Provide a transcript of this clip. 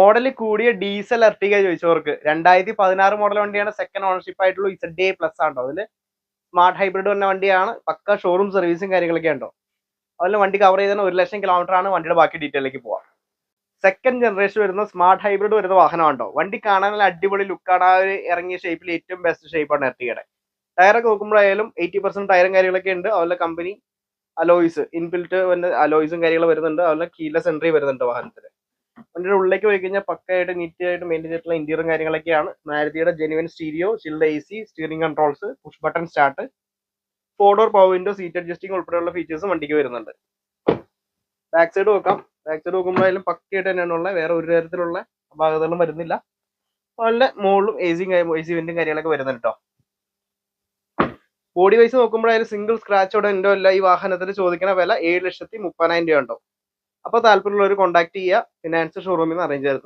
Model കൂടിയ diesel Ertiga ചോദിച്ചവർക്ക് 2016 model വണ്ടിയാണ്. Second ownership ആയിട്ടുള്ള ZA+ ആണോ. അതിൽ സ്മാർട്ട് ഹൈബ്രിഡ് വന്ന വണ്ടിയാണ്. പക്ക ഷോറൂം സർവീസും കാര്യങ്ങളൊക്കെ ഉണ്ടോ. അതുപോലെ വണ്ടി കവർ ചെയ്താൽ 1,00,000 കിലോമീറ്റർ ആണ്. വണ്ടിയുടെ ബാക്കി ഡീറ്റെയിലേക്ക് പോവാം. സെക്കൻഡ് ജനറേഷൻ വരുന്ന സ്മാർട്ട് ഹൈബ്രിഡ് വരുന്ന വാഹനമാണോ. വണ്ടി കാണാൻ നല്ല അടിപൊളി ലുക്കാണ്. ആ ഒരു ഇറങ്ങിയ ഷേപ്പിൽ ഏറ്റവും ബെസ്റ്റ് ഷേപ്പാണ് എർട്ടികയുടെ. ടയറൊക്കെ നോക്കുമ്പോഴായാലും 80% ടയറും കാര്യങ്ങളൊക്കെ ഉണ്ട്. അതുപോലെ കമ്പനി അലോയ്സ് ഇൻബിൽറ്റ് അലോയ്സും കാര്യങ്ങളും വരുന്നുണ്ട്. അതുപോലെ കീലെസ് എൻട്രി വരുന്നുണ്ട് വാഹനത്തിൽ. വണ്ടിയുടെ ഉള്ളിലേക്ക് പോയി കഴിഞ്ഞാൽ പക്കയായിട്ട് നീറ്റായിട്ട് മെയിൻറ്റെയിൻ ചെയ്തിട്ടുള്ള ഇന്റീരിയറും കാര്യങ്ങളൊക്കെയാണ്. മാരുതിയുടെ genuine stereo, chilled AC, steering controls, push button start, 4 door power window, seat adjusting ഉൾപ്പെടെയുള്ള ഫീച്ചേഴ്സും വണ്ടിക്ക് വരുന്നുണ്ട്. ബാക്ക് സൈഡ് നോക്കാം. ബാക്ക് സൈഡ് നോക്കുമ്പോഴായാലും പക്കയായിട്ട് തന്നെയാണുള്ള. വേറെ ഒരു തരത്തിലുള്ള അപാകതകളും വരുന്നില്ല. അതുപോലെ മുകളിലും AC വെന്റും കാര്യങ്ങളൊക്കെ വരുന്നുണ്ട് കേട്ടോ. ബോഡി വൈസ് നോക്കുമ്പോഴായാലും സിംഗിൾ സ്ക്രാച്ചോടെ ഉണ്ടോ അല്ല. ഈ വാഹനത്തിന് ചോദിക്കുന്ന വില 7,30,000 രൂപ ഉണ്ടോ. അപ്പോൾ താല്പര്യമുള്ളവർ കോൺടാക്ട് ചെയ്യുക. ഫിനാൻസ് ഷോറൂമിൽ നിന്ന് അറേഞ്ച് ചെയ്ത്